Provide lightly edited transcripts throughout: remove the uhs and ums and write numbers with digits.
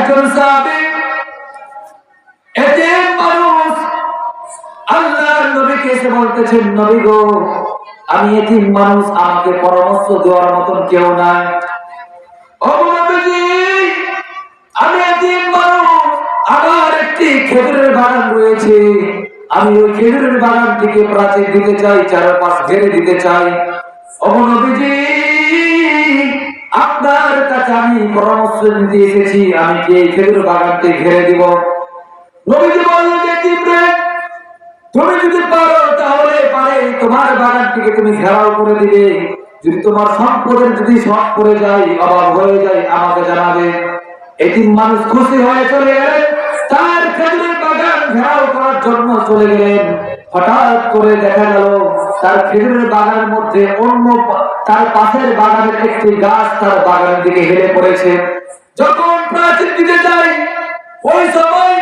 একজন সাহাবী এতিম মানুষ আল্লাহর নবীকে এসে বলতেছেন, নবী গো, আমি এতিম মানুষ, আমাকে পরামর্শ দেওয়ার মতন কেউ নাই। ও নবীজি, আমি এতিম মানুষ, আমার একটি খেজুরের বাগান রয়েছে, আমি ওই খেজুরের বাগানটিকে প্রাচীর দিতে চাই, চারপাশ ঘেরে দিতে চাই। ও নবীজি, আপনার কাছে আমি পরামর্শ নিতে এসেছি, আমি কি এই খেজুর বাগানটি ঘেরে দিব? নবীজি বললেন, তুমি যদি পারো তাহলে পারে তোমার বাগানটিকে তুমি ঘেরাও করে দিবে, যদি তোমার সম্পদের যদি শর্ট পড়ে যায়, অভাব হয়ে যায়, আমাকে জানাবে। এতিম মানুষ খুশি হয়ে চলে গেলেন, তার খেজুরের বাগান ঘেরাও করার জন্য চলে গেলেন। হঠাৎ করে দেখা গেল তার খেজুরের বাগানের মধ্যে অন্য তার পাশের বাগানের একটি গাছ তার বাগানের দিকে হেলে পড়েছে। যখন প্রাচীর দিতে যায়, ওই সময়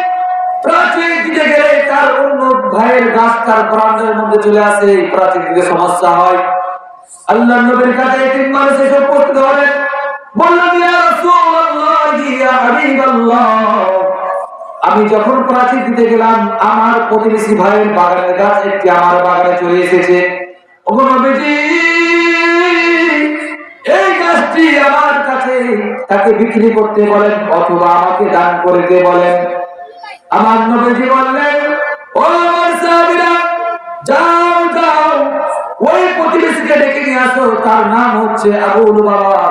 প্রাচীর দিতে গেলে তার অন্য ভাইয়ের গাছ তার বারান্দার মধ্যে চলে আসে, প্রাচীর দিতে সমস্যা হয়। আল্লাহর নবীর কাছে এতিম মানুষ এসে পড়তে ধরেন, বললেন, ইয়া রাসূলুল্লাহ, ইয়া হাবিবাল্লাহ, আমি যখন প্রাচীর দিতে গেলাম, আমার প্রতিবেশী ভাইয়ের বাগানের গাছ একটি আমার বাগানে চলে এসেছে। ওগো নবীজি, এই গাছটি আমার কাছে, তাকে বিক্রি করতে বলেন অথবা আমাকে দান করতে বলেন। আমার নবীজি বললেন, ও আমার সাহাবীরা, যাও যাও, ওই প্রতিবেশীকে ডেকে নিয়ে আসো, তার নাম হচ্ছে আবুল বাবা।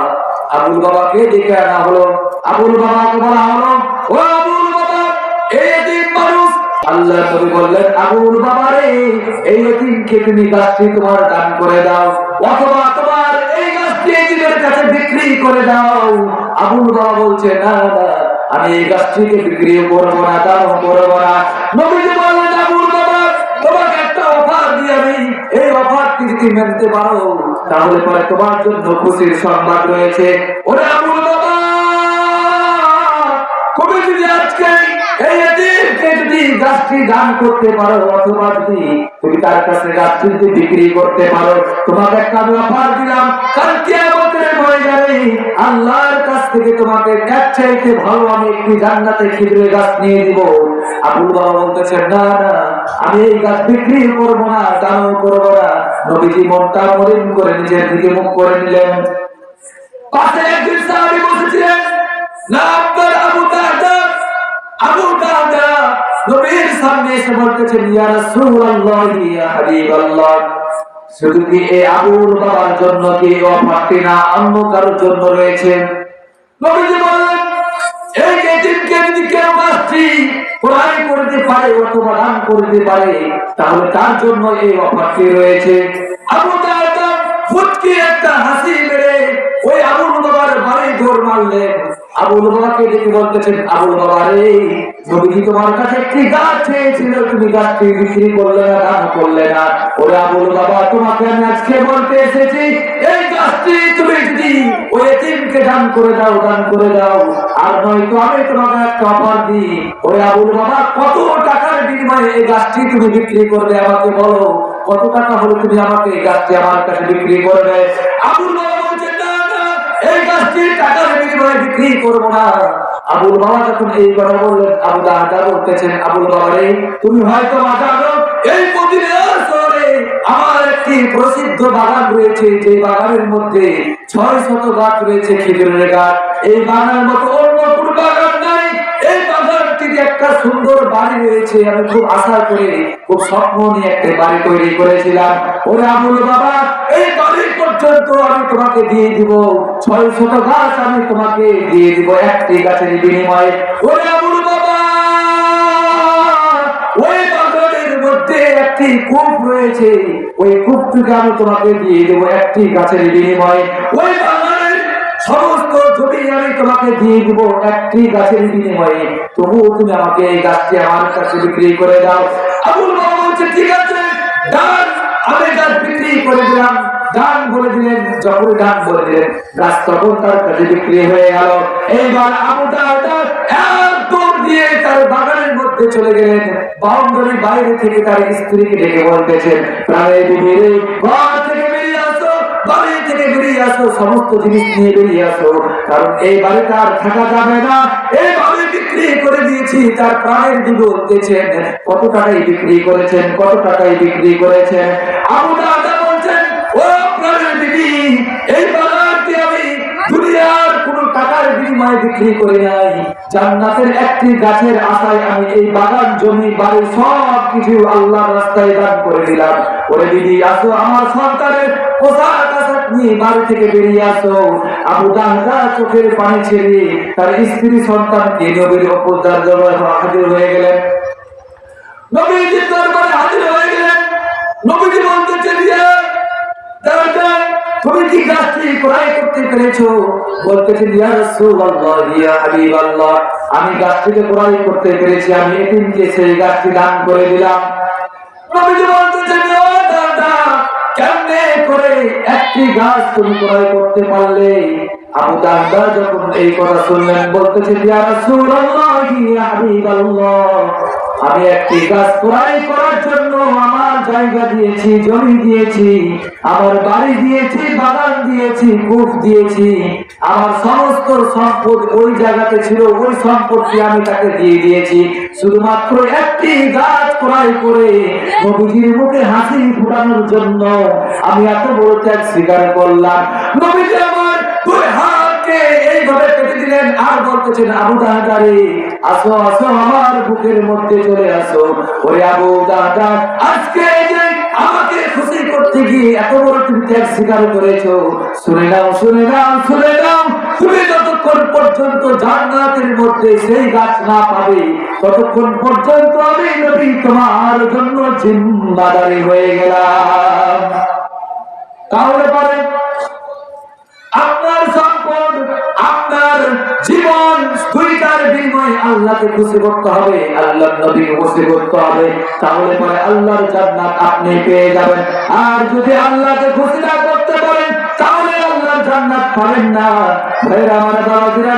আবুল বাবাকে ডেকে আনা হলো। আবুল বাবাকে বলা হলো, ও আবুল বাবা, এই এতিম মানুষ। আল্লাহ নবী বললেন, আবুল বাবা রে, এই এতিমকে তুমি গাছটি তোমার দান করে দাও, অথবা তোমার এই গাছটি এতিমের কাছে বিক্রি করে দাও। আবুল বাবা বলছে, না না, আমি এই গাছটিকে বিক্রি করবো না, দান করবো না। নবীজি বললেন, আবুল বাবা, তোমাকে একটা অফার দিয়ে আমি, এই অফারটি যদি মেনতে পারো তাহলে পরে তোমার জন্য খুশির সংবাদ রয়েছে। ওরে আবুল বাবা, তুমি যদি আজকে এই এতিমকে যদি গাছটি দান করতে পারো, অথবা যদি তুমি তার কাছে গাছটি যদি বিক্রি করতে পারো, তোমাকে একটা আমি অফার দিলাম, কাল কিয়ামতের ময়দানে আল্লাহর কাছ থেকে তোমাকে এক চাইতে ভালো আমি একটি জান্নাতে খেজুরের গাছ নিয়ে দিব। আবুল বাবা বলতেছেন, না না, আমি এই গাছ বিক্রি করবো না, দানও করবো না। নবীজি মনটা মলিন করে নিজের দিকে মুখ করে নিলেন। পাশে একজন সাহাবী বসেছিলেন, নাম তার আবু দারদা। আবু দারদা নবীর সামনে এসে বলতেছেন, ইয়া রাসূলুল্লাহ, ইয়া হাবিবাল্লাহ, শুধু কি এই আবুল বাবার জন্য কি অফারটি না অন্য কারোর জন্য রয়েছে? নবীজি বললেন, এই এতিমকে যদি কেউ গাছটি ক্রয় করতে পারে অথবা দান করতে পারে, তাহলে তার জন্য এই অফারটি রয়েছে। আবু দারদা ফুটকি একটা হাসি মেরে ওই আবুল বাবার বাড়ি দৌড় মারলেন। আবুল বাবাকে ডেকে বলতেছেন, আবুল বাবা রে, নবীজি তোমার কাছে একটি গাছ চেয়েছিল, তুমি গাছটি বিক্রি করলে না, দান করলে না। ওরে আবুল বাবা, তোমাকে আমি আজকে বলতে এসেছি, এই গাছটি তুমি যদি ওই এতিমকে দান করে দাও, দান করে দাও, আর নয়তো আমি তোমাকে একটা অফার দিই। ওরে আবুল বাবা, কত টাকার বিনিময়ে এই গাছটি তুমি বিক্রি করবে আমাকে বলো, কত টাকা হলে তুমি আমাকে এই গাছটি আমার কাছে বিক্রি করবে? আবুল বাবা বলছেন, না না, এই গাছটি টাকার বিনিময়ে বিক্রি করবো না। আবুল বাবা যখন এই কথা বললেন, আবু দারদা বলতেছেন, আবুল বাবা রে, তুমি হয়তো জানো এই মদিনা শহরে আমার একটি প্রসিদ্ধ বাগান রয়েছে, যে বাগানের মধ্যে 600 গাছ রয়েছে, খেজুরের গাছ। এই বাগানের মতো অন্য কোনো বাগান নাই। এই বাগানটিতে একটা সুন্দর বাড়ি রয়েছে, আমি খুব আশা করে, খুব স্বপ্ন নিয়ে একটা বাড়ি তৈরি করেছিলাম। ওরে আবুল বাবা, এই বাড়ি পর্যন্ত আমি তোমাকে দিয়ে দিব, 600 গাছ আমি তোমাকে দিয়ে দিব একটি গাছের বিনিময়ে। ওরে আবুল বাবা, ওই বাগানের মধ্যে একটি কূপ রয়েছে, ওই কূপটিকে আমি তোমাকে দিয়ে দেবো একটি গাছের বিনিময়ে। ওই বাগানের সমস্ত জমি আমি তোমাকে দিয়ে দিব একটি গাছের বিনিময়ে, তবুও তুমি আমাকে এই গাছটি আমার কাছে বিক্রি করে দাও। আবুল বাবা বলছে, ঠিক আছে, দান, আমি গাছ বিক্রি করে দিলাম। দান বলে দিলেন, যখন দান বলে দিলেন, গাছ তখন তার কাছে বিক্রি হয়ে গেল। এইবার আবু দারদা একদম দিয়ে তার বাগানের মধ্যে চলে গেলেন। বাউন্ডারির বাইরে থেকে তার স্ত্রীকে ডেকে বলতেছেন, প্রাণের বিবি রে, ঘর থেকে বেরিয়ে আসো, বাড়ি থেকে বেরিয়ে আসো, সমস্ত জিনিস নিয়ে বেরিয়ে আসো, কারণ এই বাড়িতে আর থাকা যাবে না। এই বাড়িতে দিয়েছি, তার প্রাণের দ্বিগুণ দিয়েছেন। কত টাকায় বিক্রি করেছেন, কত টাকায় বিক্রি করেছেন? আবু দারদা বলছেন, ও প্রাণের বিবি, এই বাগানটি আমি দুনিয়ার কোন টাকার বিনিময়ে বিক্রি করি নাই। জান্নাতের একটি গাছের আশায় আমি এই বাগান, জমি, বাড়ি সব কিছু আল্লাহর রাস্তায় দান করে দিলাম। ওরে বিবি, আসো আমার সন্তানের পোশাক আশাক নিয়ে বাড়ি থেকে বেরিয়ে আসো। আবু দারদা চোখের পানি ছেড়ে তার স্ত্রী সন্তানকে নবীর উপর হাজির হয়ে গেলেন। নবীজির দরবারে হাজির হয়ে গেলেন। নবীজি বলতেছেন, দারদা, তুমি কি গাছটি ক্রয় করতে পেরেছো? বলতেছেন, ইয়া রাসূলুল্লাহ, ইয়া হাবিবাল্লাহ, আমি গাছটিকে ক্রয় করতে পেরেছি। আমি এতিমকে সেই গাছটি দান করে দিলাম। নবীজি বলতেছেন, ও দাদা, কেমনে করে একটি গাছ তুমি ক্রয় করতে পারলে? আবু দারদা যখন এই কথা শুনলেন, বলতেছেন, ইয়া রাসূলুল্লাহ, ইয়া হাবিবাল্লাহ, আমি একটি গাছ ক্রয় করার জন্য আমার জায়গা দিয়েছি, জমি দিয়েছি, আমার বাড়ি দিয়েছি, বাগান দিয়েছি, কূপ দিয়েছি, আমার সমস্ত সম্পদ ওই জায়গাতে ছিল, ওই সম্পত্তি আমি তাকে দিয়ে দিয়েছি, শুধুমাত্র একটি গাছ ক্রয় করে নবীজির মুখে হাসি ফোটানোর জন্য আমি এত বড় ত্যাগ স্বীকার করলাম। নবীজি আমার দুই হাতকে এইভাবে পেতে দিলেন আর বলতেছেন, আবু দারদা রে, আসো আসো, আমার বুকের মধ্যে চলে আসো। ওরে আবু দারদা, আজকে যে আমাকে খুশি করতে গিয়ে এত বড় তুমি ত্যাগ স্বীকার করেছো, শুনে নাও, শুনে নাও, শুনে নাও, তুমি যতক্ষণ পর্যন্ত জান্নাতের মধ্যে সেই গাছ না পাবে, ততক্ষণ পর্যন্ত আমি নবী তোমার জন্য জিম্মাদারি হয়ে গেলাম। তাহলে পরে আপনার সম্পদ, আপনার জীবন, দুইটার বিনিময়ে আল্লাহকে খুশি করতে হবে, আল্লাহর নবীকে খুশি করতে হবে। তাহলে পরে আল্লাহর জান্নাত আপনি পেয়ে যাবেন। আর যদি আল্লাহকে খুশি না করতে পারেন, তাহলে আল্লাহর জান্নাত পাবেন না। ভাইরা আমার, বাবাজিরা,